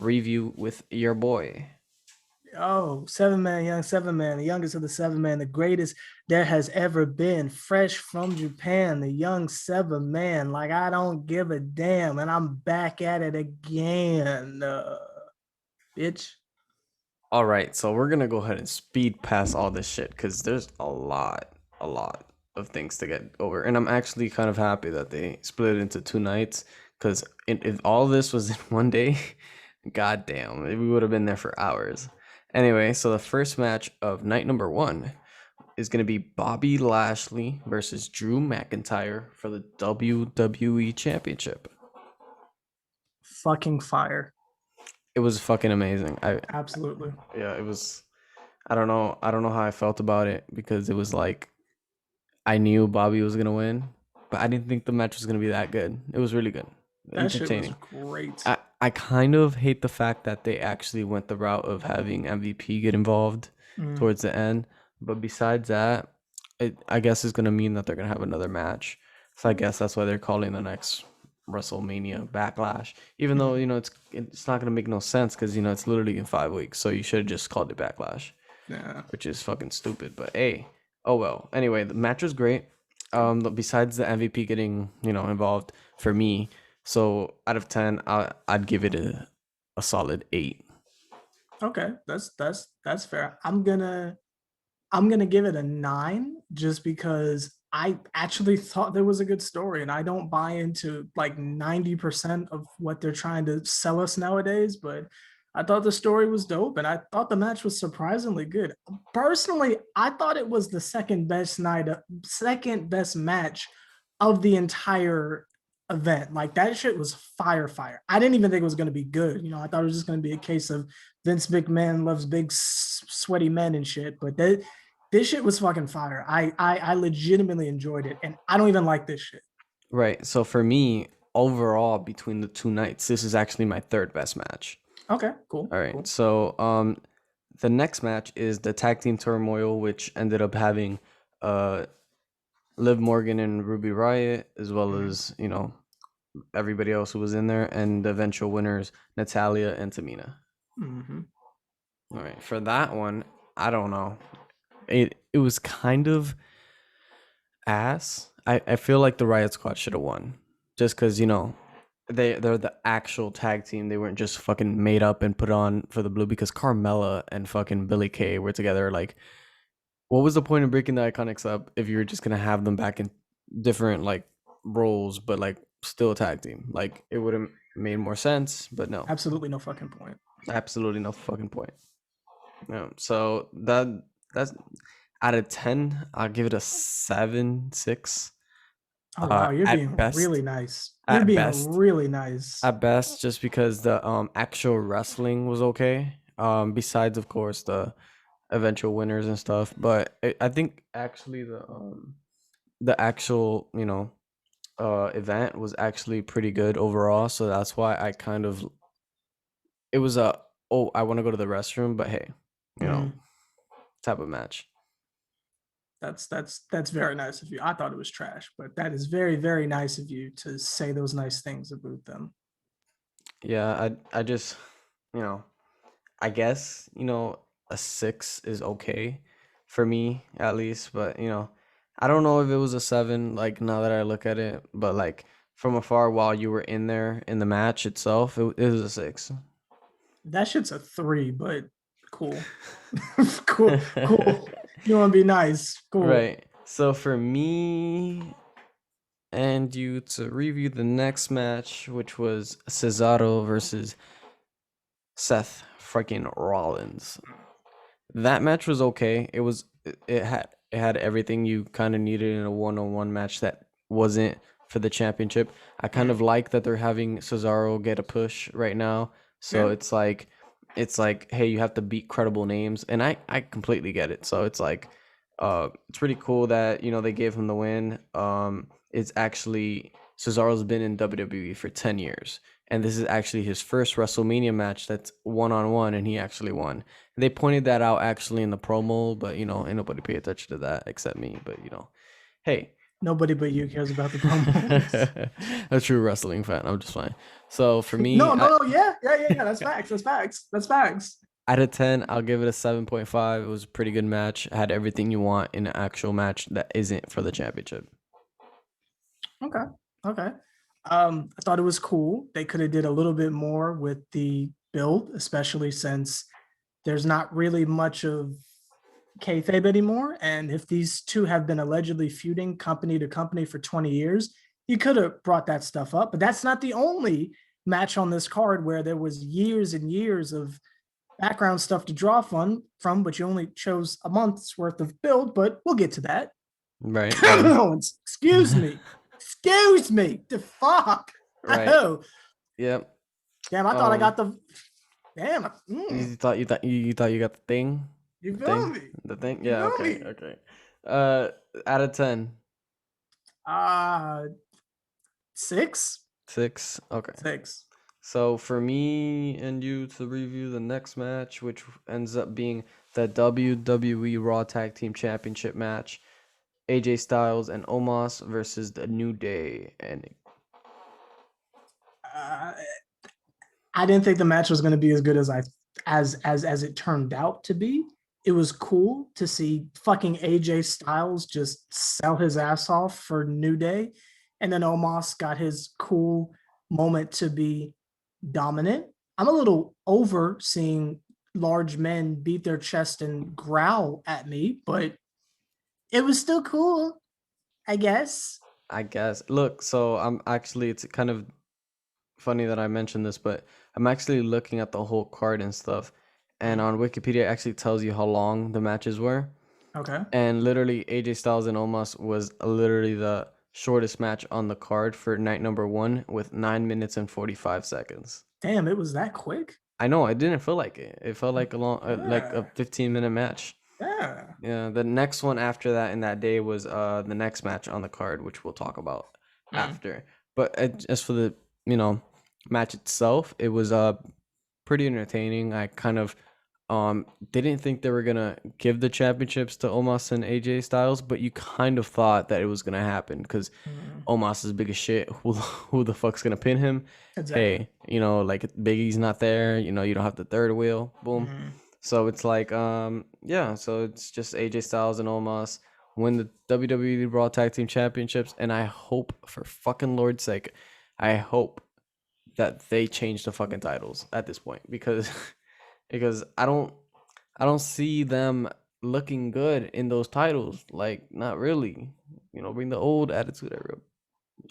review with your boy. Oh, seven man, young seven man, the youngest of the seven man, the greatest there has ever been, fresh from Japan, the young seven man. Like, I don't give a damn. And I'm back at it again, bitch. All right, so we're gonna go ahead and speed past all this shit because there's a lot of things to get over, and I'm actually kind of happy that they split it into 2 nights because if all this was in one day, goddamn, we would have been there for hours. Anyway, so the first match of night number one is gonna be Bobby Lashley versus Drew McIntyre for the WWE Championship. Fucking fire. It was fucking amazing. Absolutely. Yeah, it was. I don't know how I felt about it because it was like I knew Bobby was gonna win, but I didn't think the match was gonna be that good. It was really good, That shit was entertaining. great. I kind of hate the fact that they actually went the route of having MVP get involved Mm. towards the end. But besides that, I guess it's gonna mean that they're gonna have another match. So I guess that's why they're calling the next WrestleMania Backlash. Even though Mm. it's not gonna make no sense because it's literally in 5 weeks. So you should have just called it Backlash, Yeah. which is fucking stupid. But hey, oh well. Anyway, the match was great. Besides the MVP getting involved for me, so out of 10, I'd give it a solid 8. Okay. That's fair. I'm gonna give it a 9 just because I actually thought there was a good story, and I don't buy into like 90% of what they're trying to sell us nowadays. But I thought the story was dope, and I thought the match was surprisingly good. Personally, I thought it was the second best match of the entire event. Like, that shit was fire, fire. I didn't even think it was going to be good. I thought it was just going to be a case of Vince McMahon loves big sweaty men and shit. But this shit was fucking fire. I legitimately enjoyed it, and I don't even like this shit. Right. So for me, overall, between the 2 nights, this is actually my third best match. Okay, cool, All right. cool. So the next match is the tag team turmoil, which ended up having uh Liv Morgan and Ruby Riot, as well Mm-hmm. as everybody else who was in there, and the eventual winners Natalia and Tamina. Mm-hmm. All right. For that one, I don't know. It was kind of ass. I feel like the Riot Squad should have won, just because they're the actual tag team. They weren't just fucking made up and put on for the blue. Because Carmella and fucking Billy Kay were together. Like, what was the point of breaking the Iconics up if you were just gonna have them back in different like roles, but like still a tag team? Like, it would have made more sense, but no, Absolutely no fucking point. absolutely no fucking point. Yeah. So that's out of 10, I'll give it a 7, 6. Oh wow, you're At being really best, nice. You're at being best, really nice. at best, just because the actual wrestling was okay. Besides, of course, the eventual winners and stuff. But I think actually the actual event was actually pretty good overall. So that's why I kind of it was a, oh, I want to go to the restroom, but hey, you know Mm, type of match. that's very nice of you. I thought it was trash, but that is very, very nice of you to say those nice things about them. Yeah, I just you know I guess a 6 is okay for me at least, but I don't know if it was a 7. Like, now that I look at it, but like from afar while you were in there in the match itself, it was a 6. That shit's a 3, but cool. Cool, cool. You want to be nice? Cool. Right. So for me and you to review the next match, which was Cesaro versus Seth freaking Rollins. That match was okay. It had everything you kind of needed in a one-on-one match that wasn't for the championship. I kind Mm, of like that they're having Cesaro get a push right now. So yeah. it's like hey, you have to beat credible names, and I completely get it. So it's pretty cool that they gave him the win. It's actually Cesaro's been in WWE for 10 years, and this is actually his first WrestleMania match that's one-on-one, and he actually won. They pointed that out actually in the promo, but ain't nobody pay attention to that except me. But hey, Nobody but you cares about the promos. A true wrestling fan. I'm just fine. So for me, No, no, no. Yeah, yeah, yeah, yeah. That's facts. That's facts. That's facts. out of 10, I'll give it a 7.5. It was a pretty good match. It had everything you want in an actual match that isn't for the championship. Okay. Okay. I thought it was cool. They could have did a little bit more with the build, especially since there's not really much of kayfabe anymore. And if these two have been allegedly feuding company to company for 20 years, you could have brought that stuff up. But that's not the only match on this card where there was years and years of background stuff to draw from, but you only chose a month's worth of build. But we'll get to that. Right. Excuse me. Excuse me. The fuck. Right. Oh, Yep. damn! I thought I got the. Damn. You thought you got the thing? You The feel thing? me? The thing? You Yeah, feel okay, me? okay. Out of 10. Uh 6. 6. Okay. 6. So for me and you to review the next match, which ends up being the WWE Raw Tag Team Championship match, AJ Styles and Omos versus the New Day. And Uh, I didn't think the match was going to be as good as as it turned out to be. It was cool to see fucking AJ Styles just sell his ass off for New Day, and then Omos got his cool moment to be dominant. I'm a little over seeing large men beat their chest and growl at me, but it was still cool, I guess. I guess, look, so I'm actually, it's kind of funny that I mentioned this, but I'm actually looking at the whole card and stuff. And Mm, on Wikipedia, it actually tells you how long the matches were. okay. And literally, AJ Styles and Omos was literally the shortest match on the card for night number one with 9 minutes and 45 seconds. Damn, it was that quick. I know, I didn't feel like it. It felt like like a Yeah. 15-minute match. Yeah. Yeah, the next one after that in that day was the next match on the card, which we'll talk about Mm. after. But as for the you know match itself, it was pretty entertaining. I kind of didn't think they were gonna give the championships to Omos and AJ Styles, but you kind of thought that it was gonna happen because Mm. Omos is big as shit. Who the fuck's gonna pin him? Exactly. Hey, like Biggie's not there. You don't have the third wheel. Boom. Mm. So it's like yeah. So it's just AJ Styles and Omos win the WWE Raw Tag Team Championships, and I hope for fucking Lord's sake, I hope that they change the fucking titles at this point because because I don't see them looking good in those titles. Like not really. Bring the old Attitude Era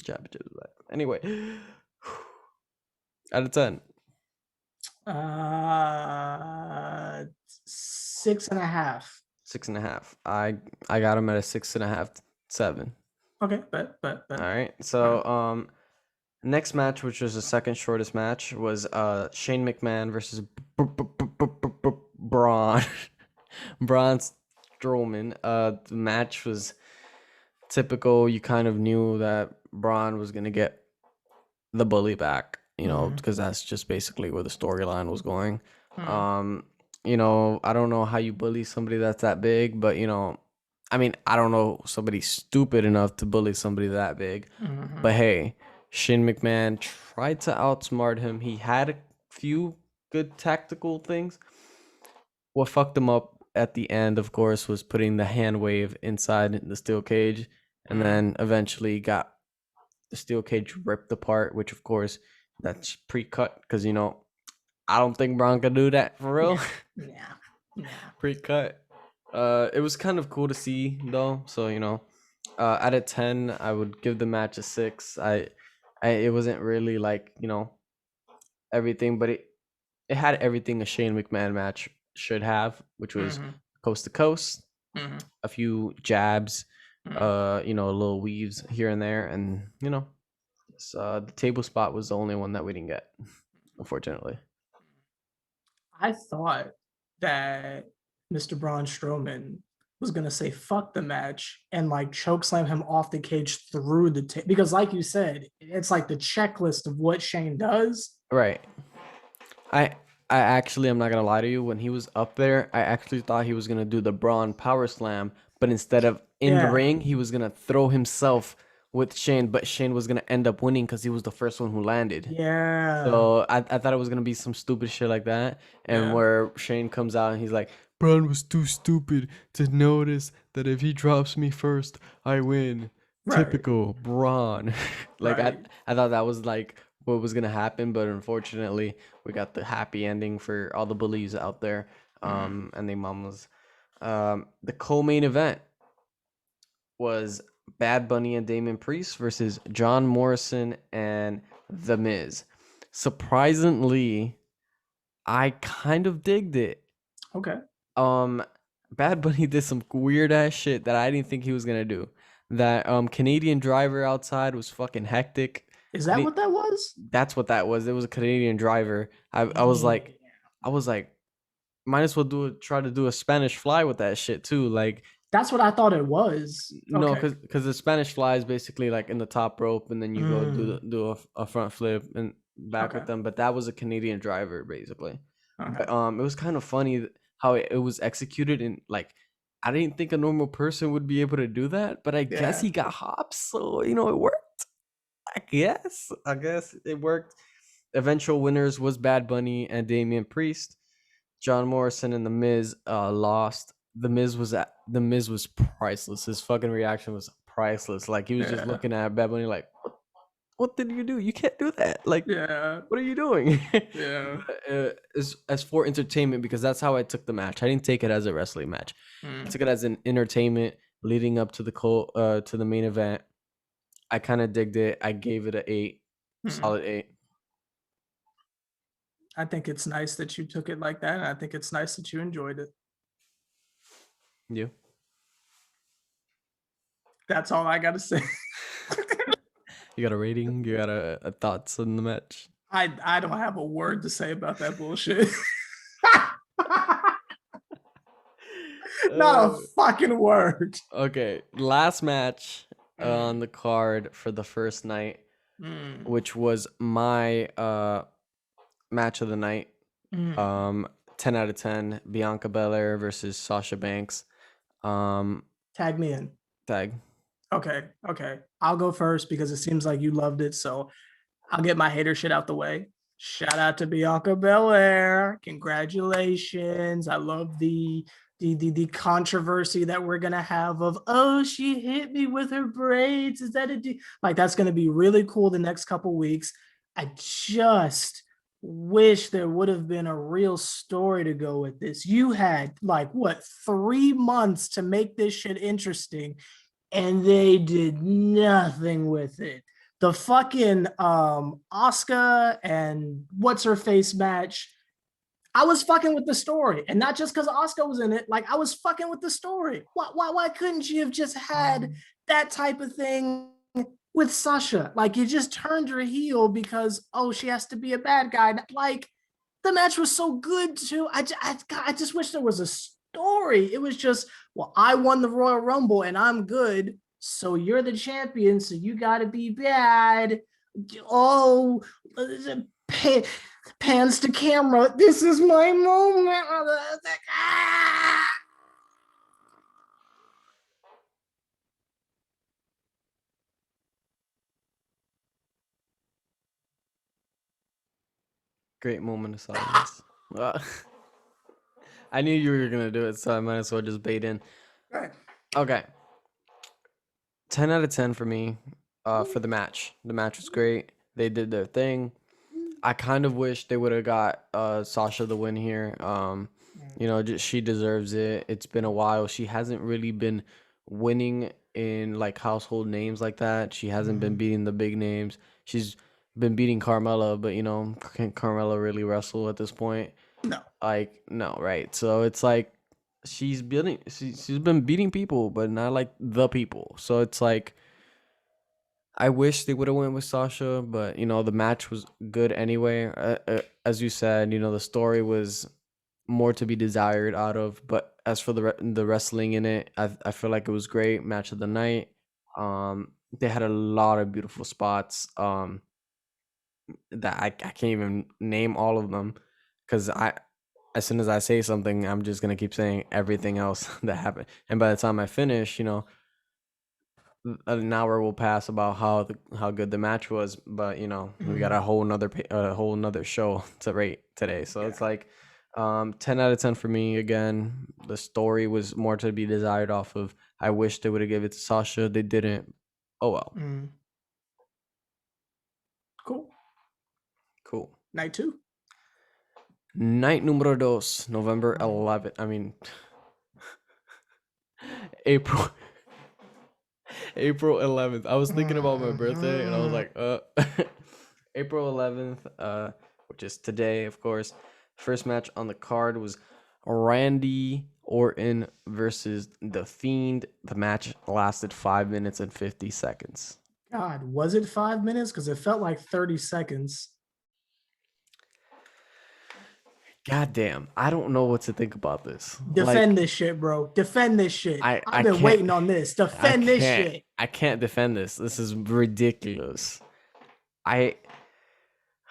Championships back. Anyway, out of 10. Uh, 6.5. 6.5. I got him at a 6.5, 7. Okay, All but. right. All right. So next match, which was the second shortest match, was Shane McMahon versus Braun Braun Strowman. The match was typical. You kind of knew that Braun was gonna get the bully back, Mm. because that's just basically where the storyline was going. Mm. Um, I don't know how you bully somebody that's that big, but I mean, I don't know somebody stupid enough to bully somebody that big. Mm. But hey, Shane McMahon tried to outsmart him. He had a few good tactical things. What fucked him up at the end, of course, was putting the hand wave inside the steel cage, and Mm. then eventually got the steel cage ripped apart, which of course that's pre-cut because I don't think Braun could do that for real. Yeah. Yeah. Yeah. Pre-cut. It was kind of cool to see though. So out of 10, I would give the match a 6. It wasn't really like everything, but it had everything a Shane McMahon match should have, which was Mm. coast to coast, Mm. a few jabs, Mm. little weaves here and there, and the table spot was the only one that we didn't get, unfortunately. I thought that Mr. Braun Strowman was gonna say fuck the match and like choke slam him off the cage through the because like you said, it's like the checklist of what Shane does. Right. I I'm not gonna lie to you. When he was up there, I actually thought he was gonna do the Braun power slam, but instead of in the Yeah, ring, he was gonna throw himself with Shane. But Shane was gonna end up winning because he was the first one who landed. yeah, So I thought it was gonna be some stupid shit like that, and yeah. where Shane comes out and he's like, Braun was too stupid to notice that if he drops me first, I win. Right, Typical Braun. Like right. I thought that was like what was gonna happen, but unfortunately we got the happy ending for all the bullies out there, Mm. and they mamas. The co-main event was Bad Bunny and Damon Priest versus John Morrison and The Miz. Surprisingly, I kind of digged it. Okay. Um, Bad Bunny did some weird ass shit that I didn't think he was gonna do. That Canadian driver outside was fucking hectic. Is I that didn't. what that was? That's what that was. It was a Canadian driver. Yeah. I was like, might as well try to do a Spanish fly with that shit too. Like, That's what I thought it was. no, Okay. because the Spanish fly is basically like in the top rope, and then you go Mm. do a front flip and back Okay. with them. But that was a Canadian driver basically. Okay. But it was kind of funny how it was executed, and like I didn't think a normal person would be able to do that, but I guess Yeah. he got hops, so you know it worked. I guess it worked. Eventual winners was Bad Bunny and Damian Priest. John Morrison and The Miz lost. The Miz was priceless. His fucking reaction was priceless. Like he was just Yeah. looking at Bad Bunny like, what did you do? You can't do that. Like, Yeah. what are you doing? Yeah. As for entertainment, because that's how I took the match. I didn't take it as a wrestling match. I Mm. took it as an entertainment leading up to to the main event. I kind of digged it. I gave it a 8, Mm. solid 8. I think it's nice that you took it like that, and I think it's nice that you enjoyed it. You? That's all I got to say. You got a rating? You got a thoughts on the match? I don't have a word to say about that bullshit. Not a Uh, fucking word. okay, last match on Mm. the card for the first night, Mm. which was my match of the night. Mm. Um, 10 out of 10. Bianca Belair versus Sasha Banks. Um, Tag me in. tag. Okay. Okay. I'll go first because it seems like you loved it. So I'll get my hater shit out the way. Shout out to Bianca Belair. Congratulations. I love the controversy that we're gonna have of, oh, she hit me with her braids. Is that like that's gonna be really cool the next couple weeks. I just wish there would have been a real story to go with this. You had like what 3 months to make this shit interesting, and they did nothing with it. The fucking Oscar and what's her face match, I was fucking with the story, and not just because Oscar was in it. Like I was fucking with the story. Why couldn't you have just had that type of thing with Sasha? Like you just turned her heel because oh she has to be a bad guy. Like the match was so good too. I just wish there was a story. It was just, well, I won the Royal Rumble and I'm good. So you're the champion. So you got to be bad. Oh, pans to camera. This is my moment. Like, ah! Great moment of silence. Uh, I knew you were gonna do it, so I might as well just bait in. Right. Okay, 10 out of 10 for me. For the match. The match was great. They did their thing. I kind of wish they would have got Sasha the win here. You know, just, she deserves it. It's been a while. She hasn't really been winning in like household names like that. She hasn't been beating the big names. She's been beating Carmella, but you know, can Carmella really wrestle at this point? No. Like, no, right? So it's like she's been beating people, but not like the people. So it's like I wish they would have went with Sasha, but you know the match was good anyway. As you said, you know the story was more to be desired out of. But as for the wrestling in it, I feel like it was great match of the night. They had a lot of beautiful spots. That I can't even name all of them because as soon as I say something, I'm just gonna keep saying everything else that happened, and by the time I finish, an hour will pass about how good the match was, but we got Mhm. a whole nother show to rate today. So Yeah. it's like 10 out of 10 for me. Again, the story was more to be desired off of. I wish they would have given it to Sasha. They didn't. Oh well. Mhm. Cool. Cool. Night two. Night numero dos, November Um, 11th. I mean, April April 11th. I was thinking about my birthday and I was mhm. like, April 11th, which is today, of course. First match on the card was Randy Orton versus The Fiend. The match lasted 5 minutes and 50 seconds. God, was it 5 minutes? Because it felt like 30 seconds. God damn, I don't know what to think about this. Defend this shit, bro. Defend this shit. I I've I been can't waiting on this. I Defend this can't shit. I can't defend this. This is ridiculous. I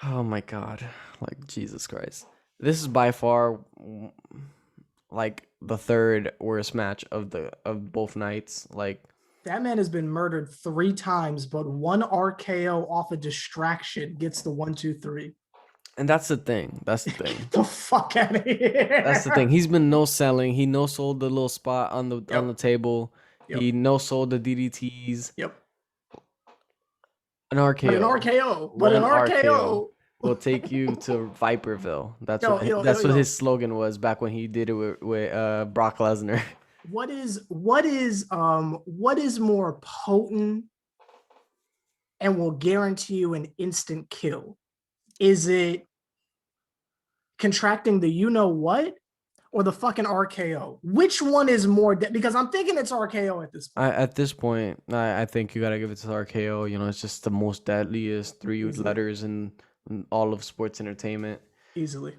Oh my god. Like Jesus Christ. This is by far like the third worst match of both nights. Like That man has been murdered 3 times, but one RKO off a distraction gets the 1, 2, 3. and that's the thing. That's the Get thing. the fuck out of That's the thing. here. He's been no selling. He no sold the little spot on the Yep. table. Yep. He no sold the DDTs. Yep. An But an RKO. RKO. But an One RKO RKO. will take you to Viperville. Yo, yo, yo, That's what yo. his slogan was back when he did it with Brock Lesnar. What is more potent and will guarantee you an instant kill? Is it contracting the you know what or the fucking RKO? Which one is more because I'm thinking it's RKO at this point. At this point, I think you gotta give it to RKO. It's just the most deadliest three Easily. letters in all of sports entertainment. Easily.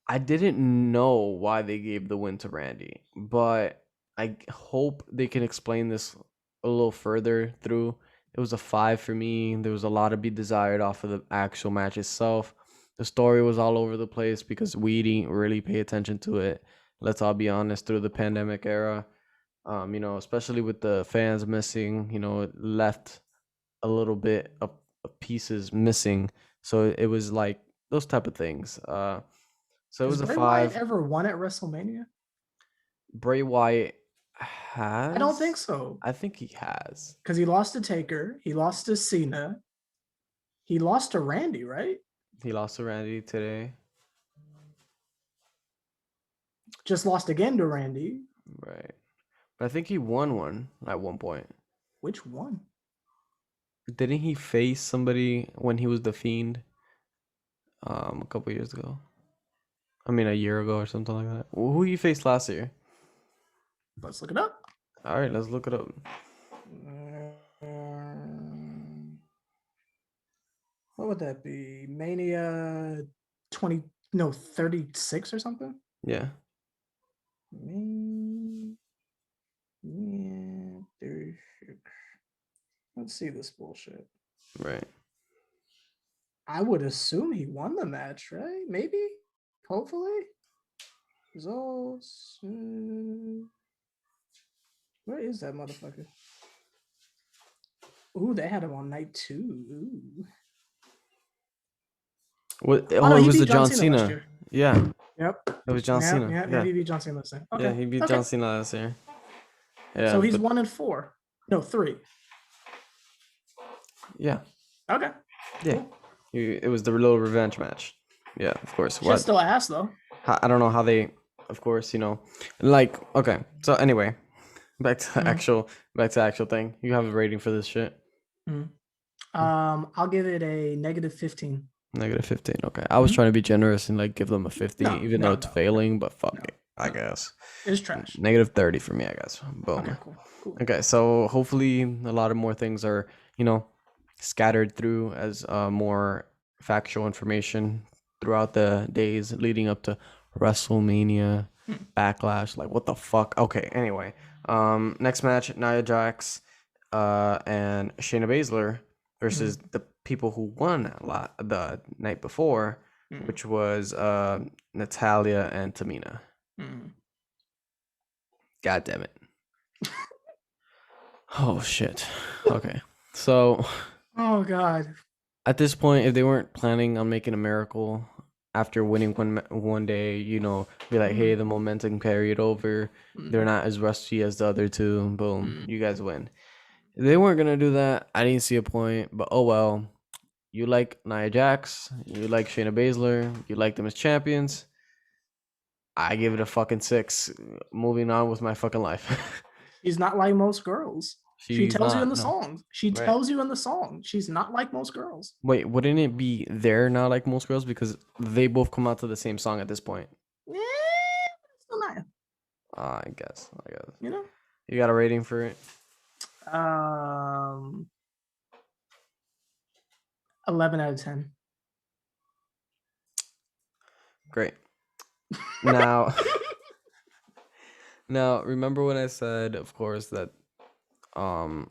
I didn't know why they gave the win to Randy, but I hope they can explain this a little further through. It was a 5 for me. There was a lot to be desired off of the actual match itself. The story was all over the place because we didn't really pay attention to it. Let's all be honest, through the pandemic era, especially with the fans missing, it left a little bit of pieces missing. So it was like those type of things. So it Has was a Bray Wyatt 5. ever won at WrestleMania? Bray Wyatt I don't think has. so. I think he has. Because he lost to Taker, he lost to Cena, he lost to Randy, right? He lost to Randy today. Just lost again to Randy. Right. But I think he won one at one point. Which one? Didn't he face somebody when he was the Fiend a couple years ago? I mean, a year ago or something like that. Who he faced last year? Let's look it up. All right, let's look it up. What would that be? Mania 20, no, 36 or something? Yeah. Mania 36. Let's see this bullshit. Right. I would assume he won the match, right? Maybe? Hopefully? Results. Where is that motherfucker? Ooh, they had him on night 2. Ooh. What? Oh Oh, no, it he was beat the John John Cena last Cena. year. Yeah, Yep. it was John Yeah, Cena. yeah, yeah. Yeah, He beat John Cena last year. yeah, Okay. he beat Okay. John Cena last year. Yeah, So he's but 1-4. No, 3. yeah, Okay. yeah. Cool. It was the little revenge match. Yeah, of course. Shit's What? still ass though. I don't know how they. Of course, like okay. So anyway, back to Mm, actual thing. You have a rating for this shit? mm. I'll give it a -15. Negative 15. Okay, I was Mhm. trying to be generous and like give them a 50, No, even though no, it's no, no, failing. But fuck no, it, I no. guess. It's trash. Negative 30 for me, I guess. Okay, Boom. cool, cool. Okay, so hopefully a lot of more things are, scattered through as more factual information throughout the days leading up to WrestleMania, Hmm. Backlash. Like, what the fuck? Okay, anyway. Next match, Nia Jax and Shayna Baszler versus the people who won the night before, Mm, which was Natalia and Tamina. mm. God damn it. Oh shit. Okay. So Oh God. at this point, if they weren't planning on making a miracle after winning one day, be like, hey, Mm, the momentum carried over. They're mm, not as rusty as the other two. Boom, mm. you guys win. If they weren't gonna do that, I didn't see a point. But oh well. You like Nia Jax, you like Shayna Baszler, you like them as champions. I give it a fucking 6. Moving on with my fucking life. She's not like most girls. She She's tells you in not, the no. song. She Right. tells you in the song. She's not like most girls. Wait, wouldn't it be they're not like most girls because they both come out to the same song at this point? Still not. I guess. I guess. You know. You got a rating for it? Um, 11 out of 10. Great. Now, now remember when I said, of course, that um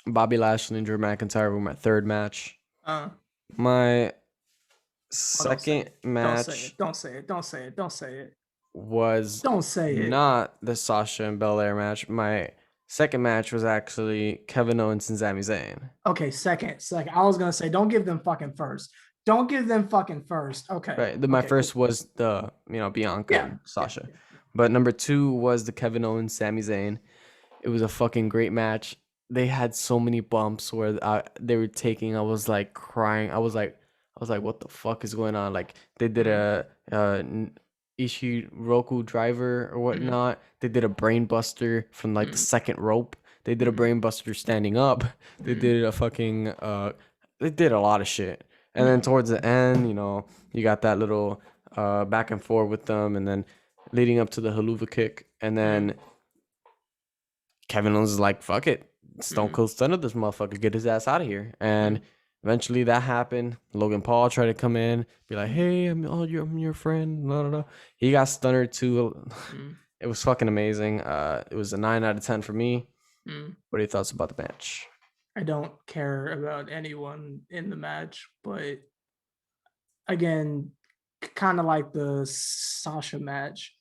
Bobby Lashley and Drew McIntyre were my third match. uh, My oh, don't say second it. Don't say match it. Don't say it. Don't say it. Don't say it. was Don't say it. not the Sasha and Belair match. My second match was actually Kevin Owens and Sami Zayn. Okay, second. I was gonna say, don't give them fucking first. Don't give them fucking first. Okay. Right. My Okay. Cool. first was the Bianca Yeah. and Yeah. Sasha, Yeah. but number two was the Kevin Owens Sami Zayn. It was a fucking great match. They had so many bumps where they were taking. I was like crying. I was like, what the fuck is going on? Like they did Mm, a Ishiroku driver or mm, whatnot. They did a brain buster from like the mm, second rope. They did a mm, brain buster standing up. They mm, did a fucking They did a lot of shit. And then mm, towards the end, you got that little back and forth with them, and then leading up to the haluva kick, and then mm, Kevin Owens is like, fuck it. Stone mm, Cold Stunner this motherfucker, get his ass out of here. And mm, eventually that happened. Logan Paul tried to come in, be like, hey, I'm your friend. No, no, no. He got stunnered too. mm, It was fucking amazing. It was a 9 out of 10 for me. mm. What are your thoughts about the match? I don't care about anyone in the match, but again, kind of like the Sasha match,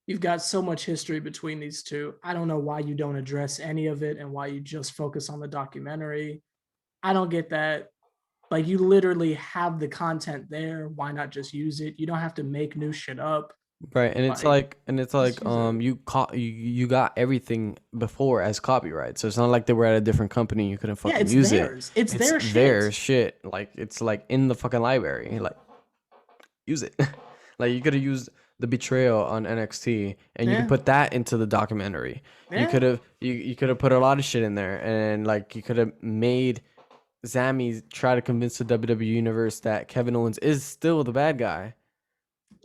you've got so much history between these two. I don't know why you don't address any of it and why you just focus on the documentary. I don't get that. Like, you literally have the content there. Why not just use it? You don't have to make new shit up. Right, and it's Like, like, just use it. you got everything before as copyright, so it's not like they were at a different company. You couldn't Yeah, fucking it's use it. theirs. It's It's their their shit. shit. Like it's like in the fucking library. Like use it. Like you could have used the betrayal on NXT, and you could Yeah. put that into the documentary. You Yeah. could have you could have put a lot of shit in there, and like you could have made Zammy try to convince the WWE universe that Kevin Owens is still the bad guy.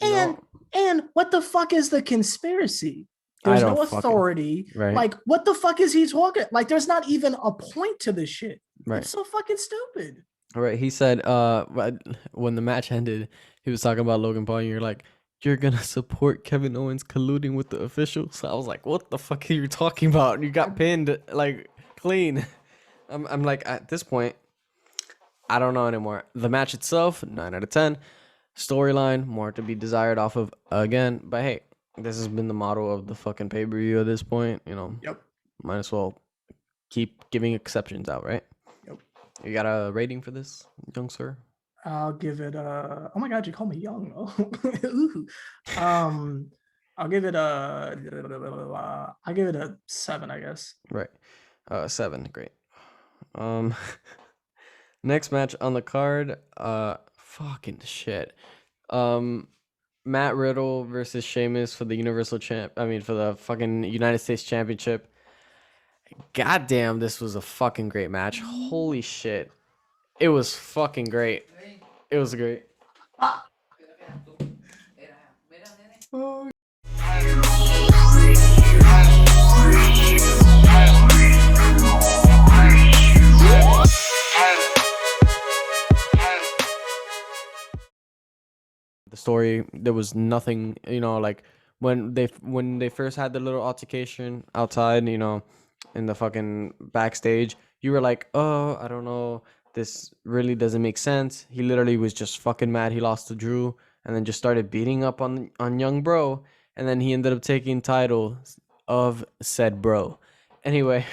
You And know, what the fuck is the conspiracy? I There's don't no fucking authority. right, Like, what the fuck is he talking? Like, there's not even a point to this shit. right. It's so fucking stupid. All right, he said when the match ended, he was talking about Logan Paul, and you're like, you're gonna support Kevin Owens colluding with the officials. So I was like, what the fuck are you talking about? You I, got pinned like clean. I'm like, at this point, I don't know anymore. The match itself, 9 out of 10. Storyline, more to be desired off of again. But hey, this has been the motto of the fucking pay-per-view at this point. yep. Might as well keep giving exceptions out, right? Yep. You got a rating for this, young sir? I'll give it a. Oh my god, you call me young. Ooh. um, I'll give it a. I'll give it a 7, I guess. Right. 7. Great. Um, next match on the card. Fucking shit. Um, Matt Riddle versus Sheamus for the Universal Champ. I mean, for the fucking United States Championship. Goddamn, this was a fucking great match. Holy shit. It was fucking great. It was great. Ah. Oh. The story, there was nothing, like when they first had the little altercation outside, in the fucking backstage, you were like, oh, I don't know, This really doesn't make sense. He literally was just fucking mad he lost to Drew, and then just started beating up on young bro, and then he ended up taking title of said bro. Anyway,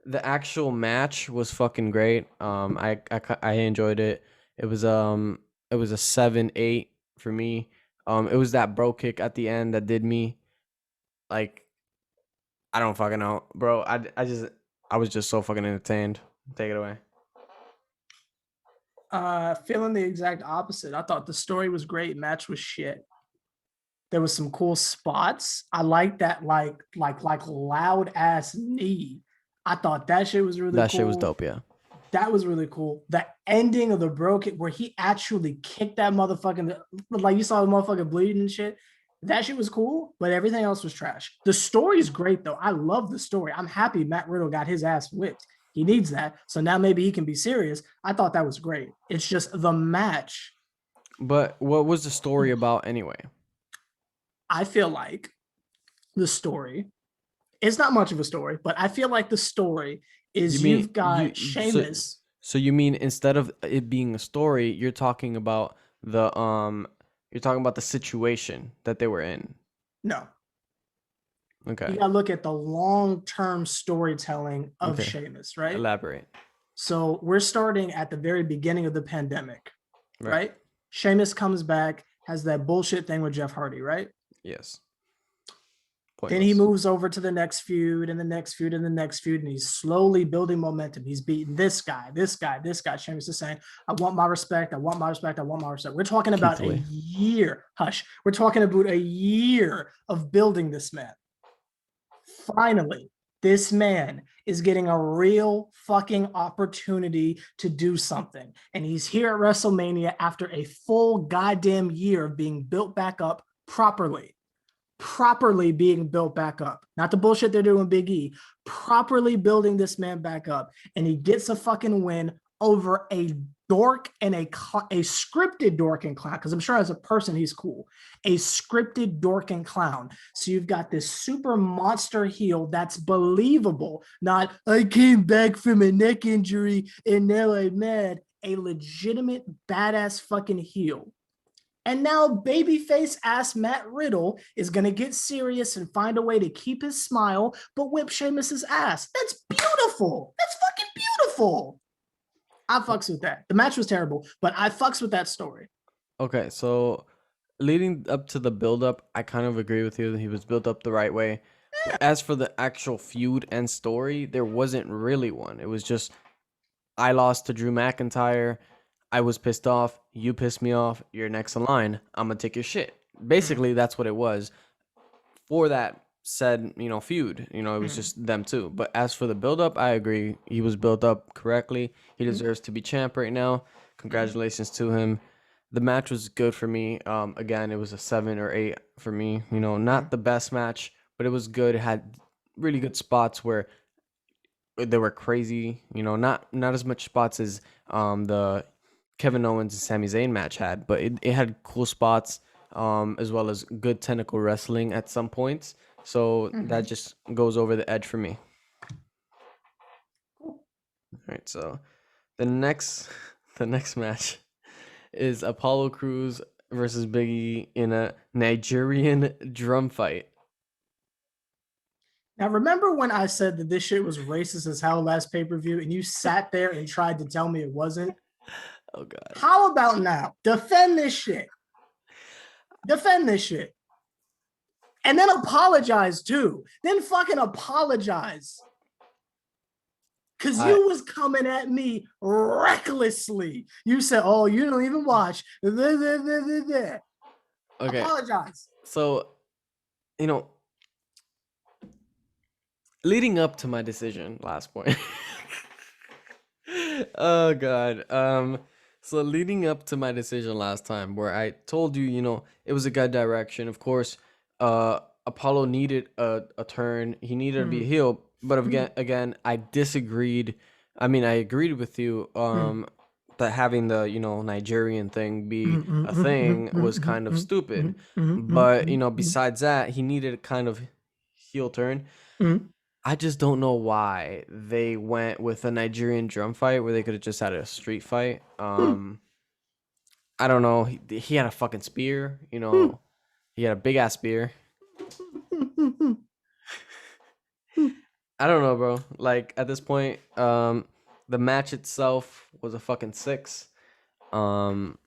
the actual match was fucking great. I enjoyed it. It was it was a 7-8 for me. It was that bro kick at the end that did me like, I don't fucking know, bro. I was just so fucking entertained. Take it away. Feeling the exact opposite. I thought the story was great, match was shit. There was some cool spots. I like that like loud ass knee. I thought that shit was really That shit was cool. dope, yeah. That was really cool. The ending of the bro kick where he actually kicked that motherfucking, like you saw the motherfucker bleeding and shit. That shit was cool, but everything else was trash. The story is great though. I love the story. I'm happy Matt Riddle got his ass whipped. He needs that. So now maybe he can be serious. I thought that was great. It's just the match. But what was the story about anyway? I feel like the story, it's not much of a story, but I feel like the story You is mean you've you got so Sheamus. so you mean instead of it being a story, you're talking about the situation that they were in. No, you Okay. got to look at the long-term storytelling of Okay. Sheamus, right? Elaborate. So we're starting at the very beginning of the pandemic, Right. right? Sheamus comes back, has that bullshit thing with Jeff Hardy, right? Yes. Then he Pointless. moves over to the next feud and the next feud and the next feud, and he's slowly building momentum. He's beating this guy, this guy, this guy. Sheamus is saying, I want my respect, I want my respect, I want my respect. We're talking Keith about a Lee. year, hush. We're talking about a year of building this man. Finally, this man is getting a real fucking opportunity to do something. And he's here at WrestleMania after a full goddamn year of being built back up properly. Properly being built back up. Not the bullshit they're doing Big E. Properly building this man back up. And he gets a fucking win over a dork and a scripted dork and clown, because I'm sure as a person he's cool, a scripted dork and clown. So you've got this super monster heel that's believable, not I came back from a neck injury and now I'm mad. A legitimate badass fucking heel. And now babyface ass Matt Riddle is going to get serious and find a way to keep his smile, but whip Sheamus's ass. That's beautiful. That's fucking beautiful. I fucks with that. The match was terrible, but I fucks with that story. Okay, so leading up to the build up, I kind of agree with you that he was built up the right way. But as for the actual feud and story, there wasn't really one. It was just I lost to Drew McIntyre. I was pissed off. You pissed me off. You're next in line. I'm gonna take your shit. Mm, Basically, that's what it was for that said, feud. It was mm, just them two. But as for the build up, I agree. He was built up correctly. He mm, deserves to be champ right now. mm, Congratulations to him. The match was good for me. Again, it was a 7 or 8 for me. mm, Not the best match, but it was good. It had really good spots where they were crazy. Not as much spots as the Kevin Owens and Sami Zayn match had, but it had cool spots, as well as good technical wrestling at some points. So that mm. just goes over the edge for me. Cool. All right, so the next the next match is Apollo Crews versus Biggie in a Nigerian drum fight. Now, remember when I said that this shit was racist as hell last pay per view, and you sat there and tried to tell me it wasn't? Oh god. How about now? Defend this shit. Defend this shit. And then apologize too. Then fucking apologize. Cause I you was coming at me recklessly. You said, "Oh, you don't even watch." okay. Apologize. So, you know, leading up to my decision, last point. Oh god. So leading up to my decision last time where I told you, it was a good direction. Of course, Apollo needed a turn. He needed to be a Mm, heel, but mm, again, I disagreed. I mean, I agreed with you mm, that having the, Nigerian thing mm, be mm, a mm, mm, thing was mm, kind of mm, stupid. mm, mm, But, mm, mm, besides that, he needed a kind of heel turn. mm. I just don't know why they went with a Nigerian drum fight where they could have just had a street fight. Hmm, I don't know. He had a fucking spear. hmm, He had a big ass spear. hmm, hmm. I don't know, bro. Like at this point, the match itself was a fucking six. Um,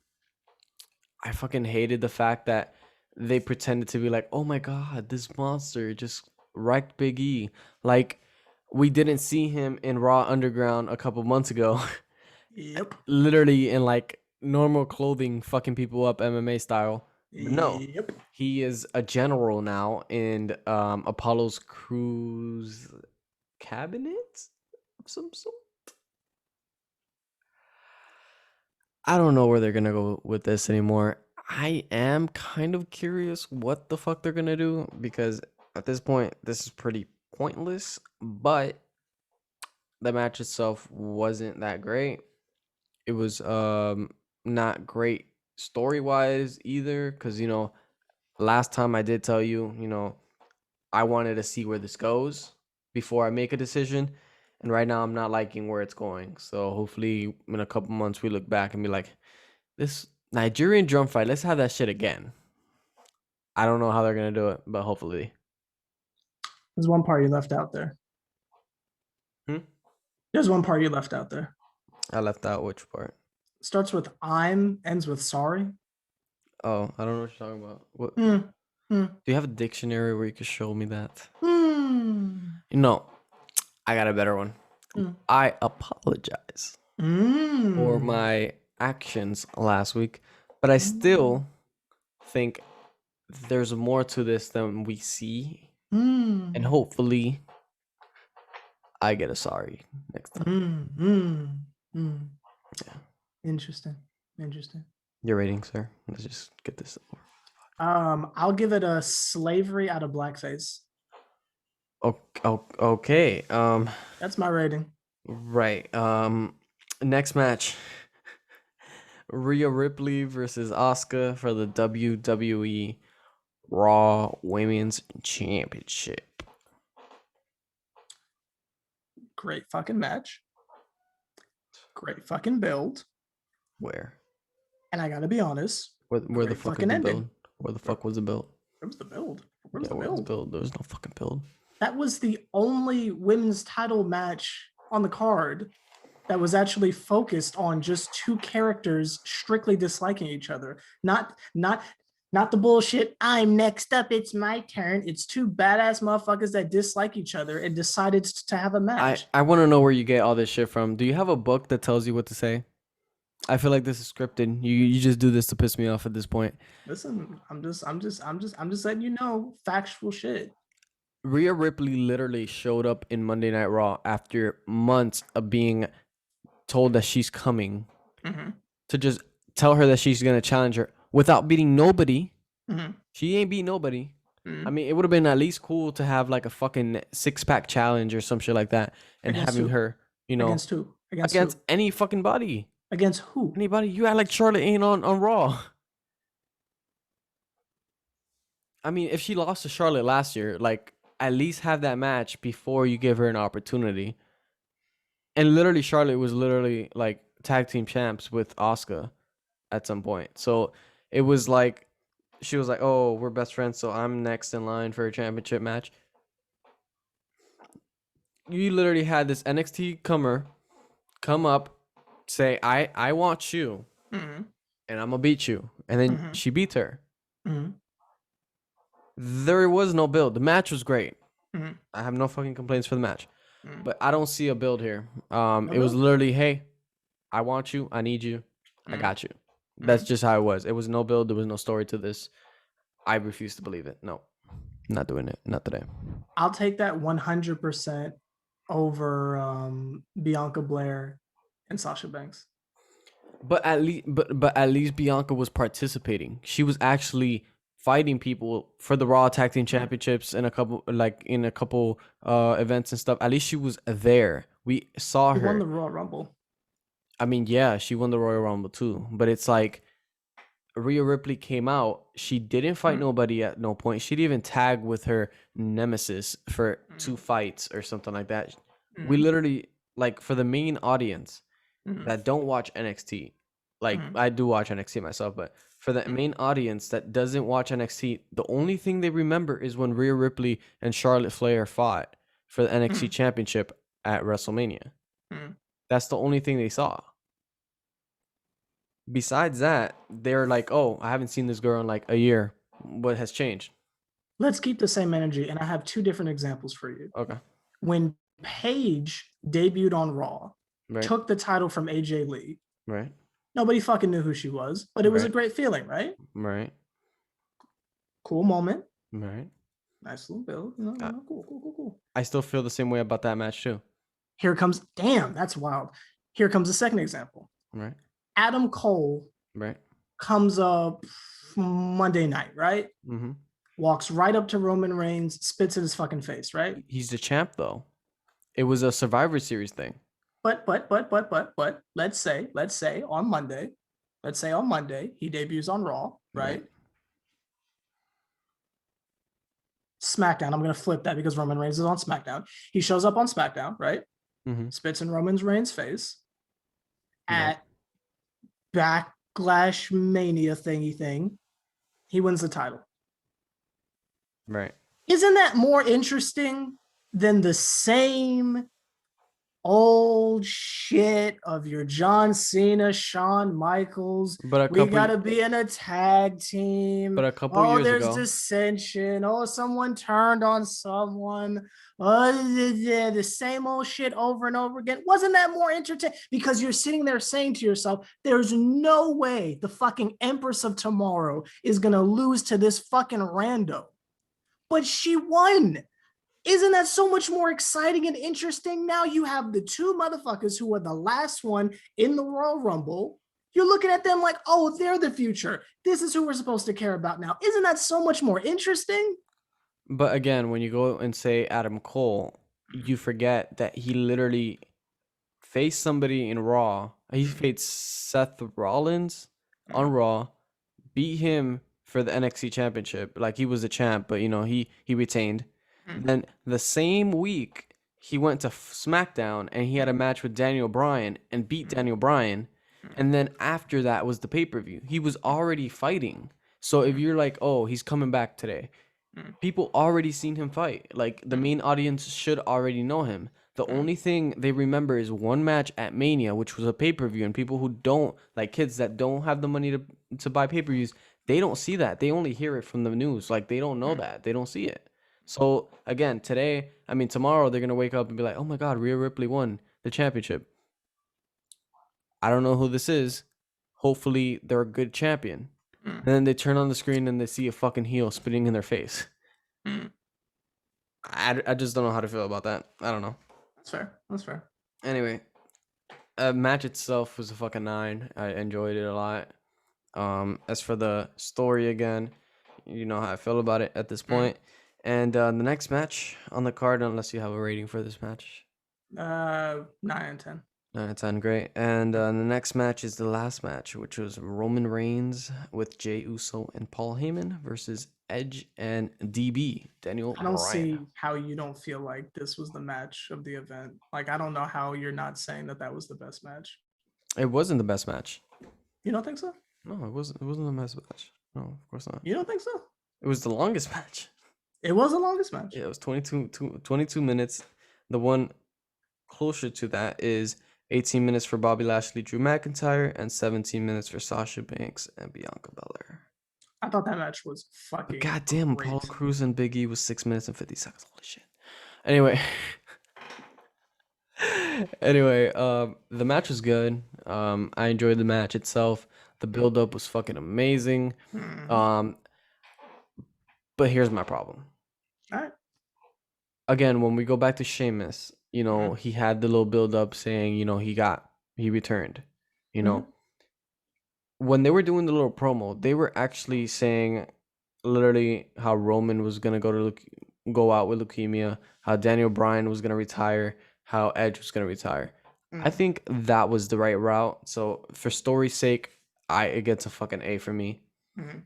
I fucking hated the fact that they pretended to be like, oh my god, this monster just wrecked Big E. Like we didn't see him in Raw Underground a couple months ago, Yep. literally in like normal clothing, fucking people up MMA style. But no, Yep. he is a general now in Apollo's Cruise cabinet of some sort. I don't know where they're gonna go with this anymore. I am kind of curious what the fuck they're gonna do because at this point this is pretty pointless. But the match itself wasn't that great. It was not great story wise either because last time I did tell you I wanted to see where this goes before I make a decision. And right now I'm not liking where it's going. So hopefully in a couple months we look back and be like, this Nigerian drum fight, let's have that shit again. I don't know how they're gonna do it, but hopefully. There's one part you left out there. Hmm? There's one part you left out there. I left out which part? Starts with I'm, ends with sorry. Oh, I don't know what you're talking about. What do Hmm. Hmm. you have a dictionary where you can show me that? Hmm. You know, I got a better one. Hmm. I apologize for Hmm. my actions last week, but I still think there's more to this than we see, and Hmm. hopefully I get a sorry next time. Hmm. Hmm. Hmm. Yeah. Interesting. Interesting. Your rating, sir. Let's just get this over. I'll give it a slavery out of blackface. Okay. That's my rating. Right. Next match. Rhea Ripley versus Asuka for the WWE Raw Women's Championship. Great fucking match. Great fucking build. Where? And I gotta be honest, Where the great fuck is fucking the ending. build? Where the Where, fuck was the build? where was the build? Where was Yeah, the where was the build? build? There was no fucking build. That was the only women's title match on the card that was actually focused on just two characters strictly disliking each other. Not the bullshit. I'm next up. It's my turn. It's two badass motherfuckers that dislike each other and decided to have a I match. I want to know where you get all this shit from. Do you have a book that tells you what to say? I feel like this is scripted. You just do this to piss me off at this point. Listen, I'm just letting you know factual shit. Rhea Ripley literally showed up in Monday Night Raw after months of being told that she's coming Mm-hmm. to just tell her that she's gonna challenge her without beating nobody. Mm-hmm. She ain't beat nobody. I Mm-hmm. mean, it would have been at least cool to have like a fucking 6 pack challenge or some shit like that, and Against having who? her, Against who? Against against who? any fucking body, Against who? anybody. You act like Charlotte ain't on Raw. I mean, if she lost to Charlotte last year, like at least have that match before you give her an opportunity. And literally, Charlotte was literally like tag team champs with Asuka at some point. So it was like she was like, "Oh, we're best friends, so I'm next in line for a championship match." You literally had this NXT comer come up, say, "I want you, Mm-hmm. and I'm gonna beat you," and then Mm-hmm. she beat her. Mm-hmm. There was no build. The match was great. Mm-hmm. I have no fucking complaints for the match, Mm-hmm. but I don't see a build here. No It was build. literally, "Hey, I want you. I need you. I Mm-hmm. got you." That's Mm-hmm. just how it was. It was no build. There was no story to this. I refuse to believe it. No, not doing it. Not today. I'll take that 100% over Bianca Blair and Sasha Banks. But at least Bianca was participating. She was actually fighting people for the Raw Tag Team Mm. Championships in a couple events and stuff. At least she was there. We saw She won the her. Royal Rumble. I mean, yeah, she won the Royal Rumble too. But it's like Rhea Ripley came out, she didn't fight Mm, nobody at no point. She didn't even tag with her nemesis for mm, 2 fights or something like that. We mm, literally, like, for the main audience mm, that don't watch NXT, like mm, I do watch NXT myself, but for the mm, main audience that doesn't watch NXT, the only thing they remember is when Rhea Ripley and Charlotte Flair fought for the NXT mm, championship at WrestleMania. mm. That's the only thing they saw. Besides that, they're like, "Oh, I haven't seen this girl in like a year. What has changed?" Let's keep the same energy. And I have two different examples for you. Okay, When Paige debuted on Raw, right, took the title from AJ Lee, right, nobody fucking knew who she was, but it was a right, great feeling, right? right, Cool moment. right. Nice little build. You know, I, cool, cool, cool, cool. I still feel the same way about that match too. Here comes, damn, that's wild. Here comes the second example. Right, Adam Cole right. comes up Monday night, right? Mm-hmm. Walks right up to Roman Reigns, spits in his fucking face, right? He's the champ though. It was a Survivor Series thing. But let's say on Monday, he debuts on Raw, Right. right? SmackDown. I'm gonna flip that because Roman Reigns is on SmackDown. He shows up on SmackDown, right? Mm-hmm. Spits in Roman Reigns' face Right. at Backlash Mania thingy thing. He wins the title. Right. Isn't that more interesting than the same old shit of your John Cena, Shawn Michaels? But a We couple, gotta be in a tag but team. a couple Oh, years there's ago, dissension. Oh, someone turned on someone. Oh, the same old shit over and over again. Wasn't that more entertaining? Because you're sitting there saying to yourself, there's no way the fucking Empress of Tomorrow is gonna lose to this fucking rando. But she won. Isn't that so much more exciting and interesting? Now you have the two motherfuckers who were the last one in the Royal Rumble. You're looking at them like, oh, they're the future. This is who we're supposed to care about now. Isn't that so much more interesting? but again, when you go and say Adam Cole, you forget that he literally faced somebody in Raw. He faced Seth Rollins on Raw, beat him for the NXT championship. Like he was the champ, but he retained. Then the same week he went to SmackDown and he had a match with Daniel Bryan and beat Daniel Bryan. And then after that was the pay-per-view. He was already fighting. So if you're like, "Oh, he's coming back today." People already seen him fight. Like the main audience should already know him. The only thing they remember is one match at Mania, which was a pay per view, and people who don't like kids that don't have the money to buy pay per views, they don't see that. They only hear it from the news. Like they don't know that. They don't see it. So again, today, I mean tomorrow, they're gonna wake up and be like, "Oh my God, Rhea Ripley won the championship." I don't know who this is. Hopefully, they're a good champion. And then they turn on the screen and they see a fucking heel spitting in their face. I just don't know how to feel about that. I don't know. That's fair. That's fair. Anyway, match itself was a fucking 9. I enjoyed it a lot. As for the story again, you know how I feel about it at this point. And the next match on the card, unless you have a rating for this match, 9 and 10. 9/10, great. And the next match is the last match, which was Roman Reigns with Jey Uso and Paul Heyman versus Edge and DB Daniel I don't Bryan. see how you don't feel like this was the match of the event. Like, I don't know how you're not saying that that was the best match. It wasn't the best match. You don't think so? No, it wasn't. It wasn't the best match. No, of course not. You don't think so? It was the longest match. It was the longest match. Yeah, it was 22 minutes. The one closer to that is 18 minutes for Bobby Lashley, Drew McIntyre, and 17 minutes for Sasha Banks and Bianca Belair. I thought that match was But fucking goddamn, great. Apollo Crews and Big E was 6 minutes and 50 seconds. Holy shit. Anyway. Anyway, the match was good. I enjoyed the match itself. The build up was fucking amazing. Um, but here's my problem. All right. Again, when we go back to Sheamus, he had the little build up saying, he returned. You know, when they were doing the little promo, they were actually saying literally how Roman was gonna go out with leukemia, how Daniel Bryan was gonna retire, how Edge was gonna retire. I think that was the right route. So for story's sake, it gets a fucking A for me. Mhm.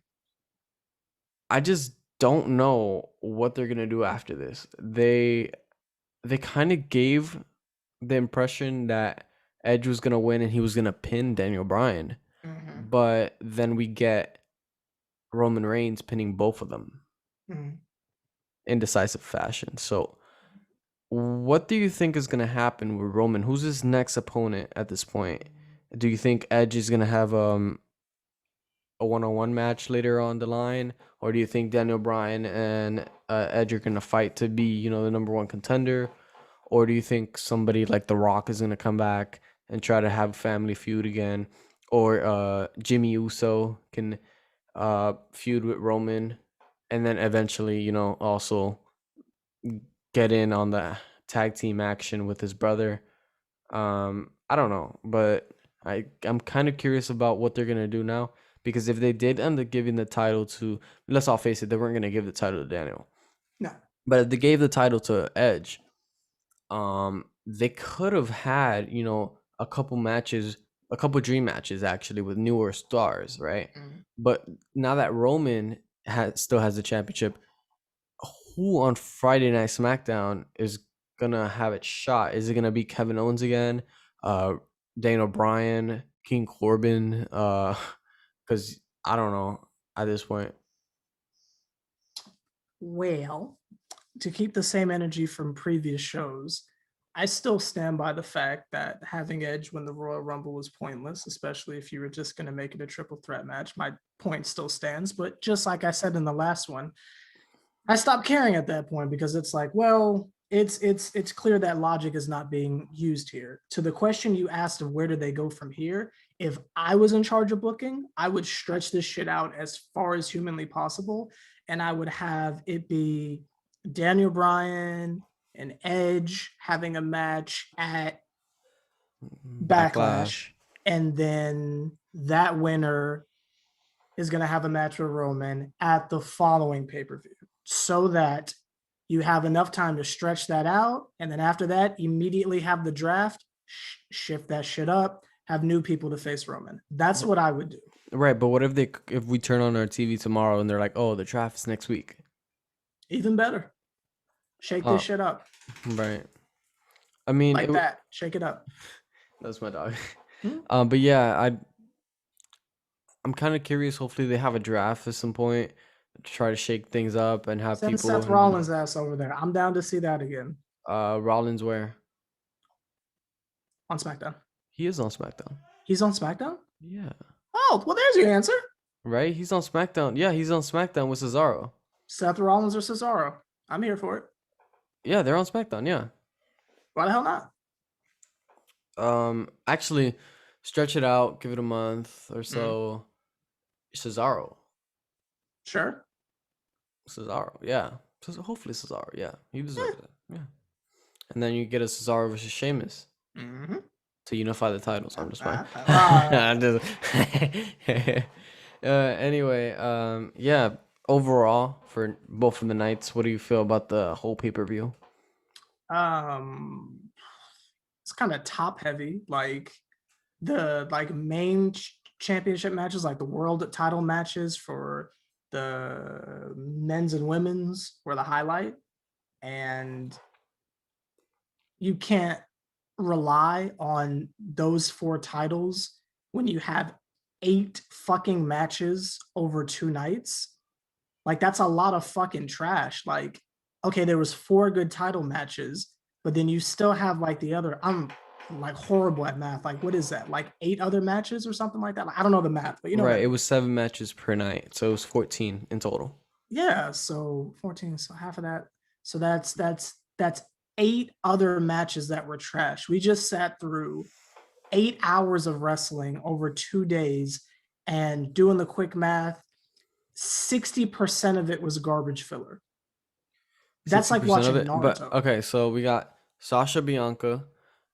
I just don't know what they're gonna do after this. They kind of gave the impression that Edge was gonna win and he was gonna pin Daniel Bryan, Mhm. but then we get Roman Reigns pinning both of them Mhm. in decisive fashion. So, what do you think is gonna happen with Roman? Who's his next opponent at this point? Do you think Edge is gonna have a one-on-one match later on the line, or do you think Daniel Bryan and Edge are gonna fight to be, the number one contender, or do you think somebody like The Rock is gonna come back and try to have Family Feud again, or Jimmy Uso can feud with Roman, and then eventually, also get in on the tag team action with his brother? I don't know, but I'm kind of curious about what they're gonna do now because if they did end up giving the title to, let's all face it, they weren't gonna give the title to Daniel, No. but if they gave the title to Edge, they could have had a couple matches, a couple dream matches actually with newer stars, right? Mhm. But now that Roman still has the championship, who on Friday Night SmackDown is gonna have it shot? Is it gonna be Kevin Owens again? Uh, Daniel Bryan, King Corbin? Because I don't know at this point. Well, to keep the same energy from previous shows, I still stand by the fact that having Edge win the Royal Rumble was pointless, especially if you were just going to make it a triple threat match. My point still stands, but just like I said in the last one, I stopped caring at that point because it's like, well, it's clear that logic is not being used here. To the question you asked of where do they go from here, if I was in charge of booking, I would stretch this shit out as far as humanly possible, and I would have it be Daniel Bryan and Edge having a match at Backlash, Backlash. and then that winner is going to have a match with Roman at the following pay per view so that you have enough time to stretch that out. And then after that, immediately have the draft, shift that shit up, have new people to face Roman. That's what I would do. Right, but what if we turn on our TV tomorrow and they're like, "Oh, the draft is next week." Even better. Shake this Oh, shit up right. I mean, like that. Shake it up. that's my dog. Hmm? But yeah, I'm kind of curious. Hopefully, they have a draft at some point to try to shake things up and have Send people, Seth Rollins' ass over there. I'm down to see that again Rollins where on SmackDown. he is on SmackDown. He's on SmackDown? Yeah, Oh, well, there's your answer. right. He's on SmackDown. Yeah, he's on SmackDown with Cesaro. Seth Rollins or Cesaro. I'm here for it. Yeah, they're on SmackDown. Yeah. Why the hell not? Actually, stretch it out. Give it a month or Mm, so. Cesaro. sure. Cesaro. Yeah. Hopefully Cesaro. Yeah, he Eh. deserves it. Yeah. And then you get a Cesaro versus Sheamus Mm-hmm. to unify the titles. I'm just fine. All I'm just anyway, yeah. Overall, for both of the nights, what do you feel about the whole pay per view? right. It's kind of top heavy. Like the main championship matches, like the world title matches for the men's and women's, were the highlight, and you can't rely on those four titles when you have 8 fucking matches over 2 nights. Like that's a lot of fucking trash. Like, okay, there was 4 good title matches, but then you still have like the other. I'm like horrible at math. Like, what is that? Like 8 other matches or something like that. Like, I don't know the math, but you know what I Right, it mean. was 7 matches per night, so it was 14 in total. Yeah. So 14. So half of that. So that's 8 other matches that were trash. We just sat through 8 hours of wrestling over 2 days, and doing the quick math, 60% of it was garbage filler. That's like 60% of watching it. But Naruto. okay, so we got Sasha Bianca,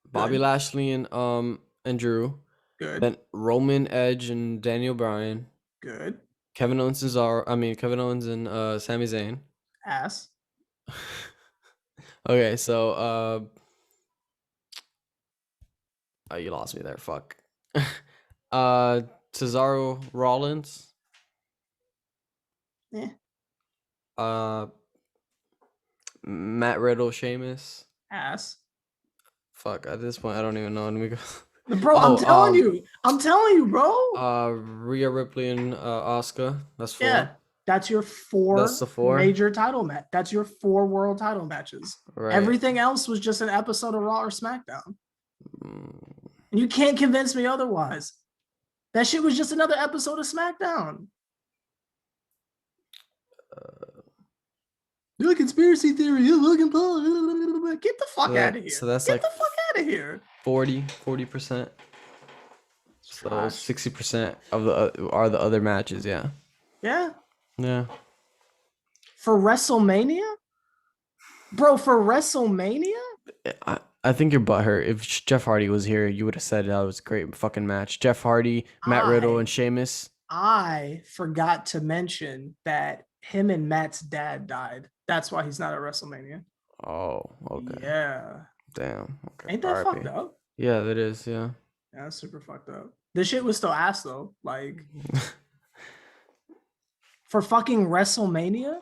Bobby Good, Lashley and Drew, good, then Roman Edge and Daniel Bryan, good. Kevin Owens and Sami Zayn. Ass. Okay, so oh, you lost me there. Fuck. Cesaro Rollins. Eh, Uh, Matt Riddle, Sheamus. ass. Fuck. At this point, I don't even know. Let me go. Bro, I'm Oh, telling you. I'm telling you, bro. Rhea Ripley and Asuka. That's four. Yeah, that's your That's four the four. major title match. That's your four world title matches. Right. Everything else was just an episode of Raw or SmackDown. Mm, And you can't convince me otherwise. That shit was just another episode of SmackDown. The conspiracy theory. Logan Paul. Get the so fuck out of so here. that's Get like the fuck out of here. 40%. It's So trash. 60% of the are the other matches. Yeah. Yeah. Yeah. For WrestleMania? Bro, for WrestleMania? I think you're butthurt. If Jeff Hardy was here, you would have said that was a great fucking match. Jeff Hardy, Matt Riddle, and I Sheamus. I forgot to mention that him and Matt's dad died. That's why he's not at WrestleMania. Oh, okay. Yeah. Damn. Okay. Ain't that fucked R.I.P. up? Yeah, that is. Yeah. Yeah, that's super fucked up. This shit was still ass though. Like for fucking WrestleMania.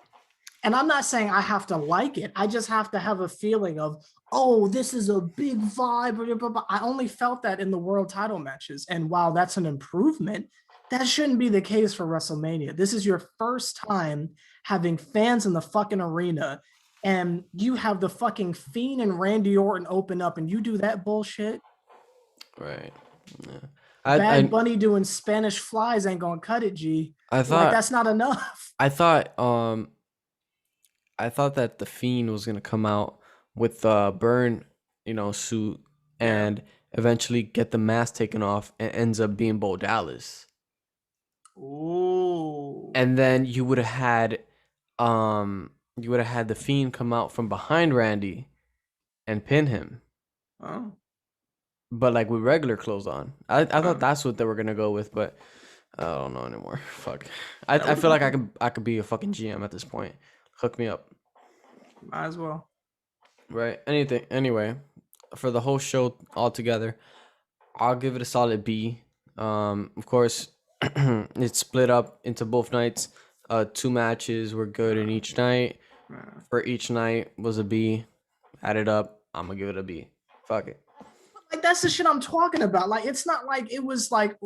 And I'm not saying I have to like it. I just have to have a feeling of, oh, this is a big vibe. I only felt that in the world title matches. And while that's an improvement, that shouldn't be the case for WrestleMania. This is your first time having fans in the fucking arena, and you have the fucking Fiend and Randy Orton open up, and you do that bullshit. Right. Yeah. Bad I Bunny doing Spanish flies ain't gonna cut it, G. I Like, thought that's not enough. I thought I thought that the Fiend was gonna come out with the burn, suit, Yeah. and eventually get the mask taken off, and ends up being Bo Dallas. Ooh. And then you would have had the Fiend come out from behind Randy and pin him, Oh. but like with regular clothes on. I thought Oh. that's what they were gonna go with, but I don't know anymore. Fuck. That I would have feel been like cool. I could be a fucking GM at this point. Hook me up. Might as well. Right. Anything. Anyway, for the whole show altogether, I'll give it a solid B. Of course, it's split up into both nights. Two matches were good in each night. Yeah. For each night was a B. Add it up, I'm gonna give it a B. Fuck it. Like that's the shit I'm talking about. Like it's not like it was like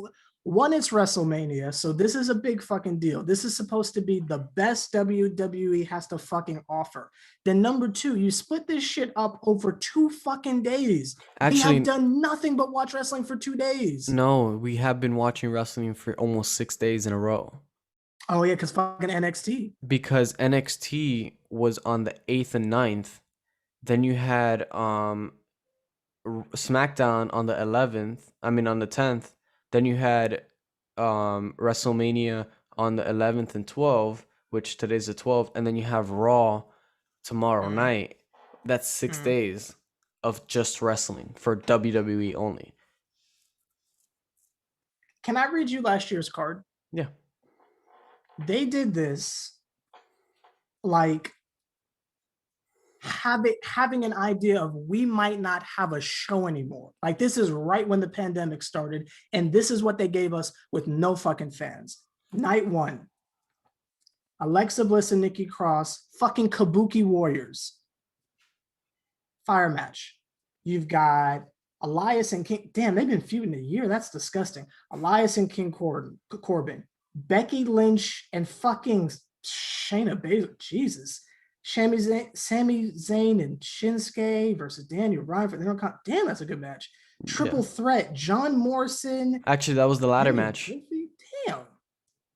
one, it's WrestleMania, so this is a big fucking deal. This is supposed to be the best WWE has to fucking offer. Then number two, you split this shit up over 2 fucking days. We have Actually, done nothing but watch wrestling for 2 days. no, we have been watching wrestling for almost 6 days in a row Oh yeah, because fucking NXT. because NXT was on the 8th and 9th. Then you had SmackDown on the 11th. I mean on the 10th. Then you had WrestleMania on the 11th and 12th, which today's the 12th, and then you have Raw tomorrow Mm, night. That's six mm. days of just wrestling for WWE only. Can I read you last year's card? Yeah. They did this like having an idea of we might not have a show anymore. Like this is right when the pandemic started, and this is what they gave us with no fucking fans. Night one, Alexa Bliss and Nikki Cross, fucking Kabuki Warriors. Fire match. You've got Elias and King. Damn, they've been feuding a year. That's disgusting. Elias and King Corbin, Becky Lynch and fucking Shayna Baszler. Jesus. Sami Zayn and Shinsuke versus Daniel Bryan for the Intercontinental. Damn, that's a good match. Yeah. Triple threat. John Morrison. Actually, that was the ladder Daniel match. Murphy. Damn.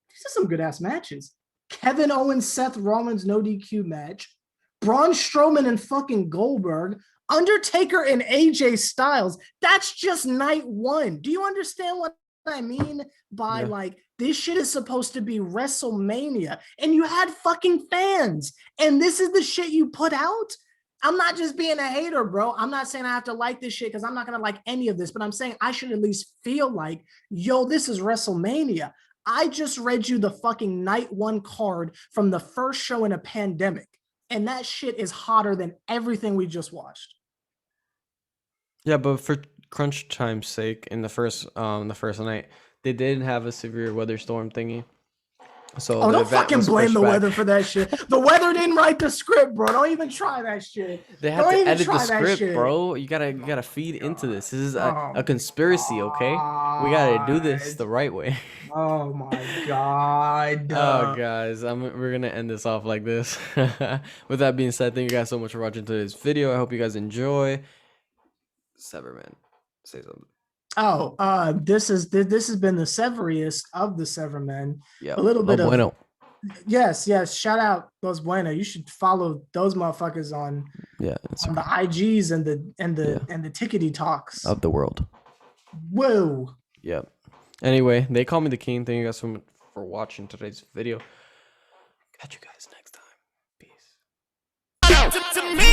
These are some good ass matches. Kevin Owens, Seth Rollins, no DQ match. Braun Strowman and fucking Goldberg. Undertaker and AJ Styles. That's just night one. Do you understand what I mean by Yeah. like this shit is supposed to be WrestleMania and you had fucking fans and this is the shit you put out? I'm not just being a hater, bro. I'm not saying I have to like this shit because I'm not going to like any of this, but I'm saying I should at least feel like, yo, this is WrestleMania. I just read you the fucking night one card from the first show in a pandemic, and that shit is hotter than everything we just watched. Yeah, but for crunch time's sake, in the first night, they didn't have a severe weather storm thingy, so Oh, the don't event fucking was blame pushed the back. weather for that shit. The weather didn't write the script, bro. Don't even try that shit. They had Don't to even edit the try that script, shit. bro. You gotta feed into God. this. This is Oh a my conspiracy, okay? We gotta do this god. the right way. Oh my god. Oh, guys, we're gonna end this off like this. With that being said, thank you guys so much for watching today's video. I hope you guys enjoy. Severman, say something. Oh, this has been the severiest of the Severmen. A Yep, little no bit of bueno. yes. Shout out Los Bueno. You should follow those motherfuckers Yeah, on the Instagram. IGs and the Yeah, tickety talks. of the world. Whoa. Yep. Anyway, they call me the king. Thank you guys so much for watching today's video. Catch you guys next time. Peace.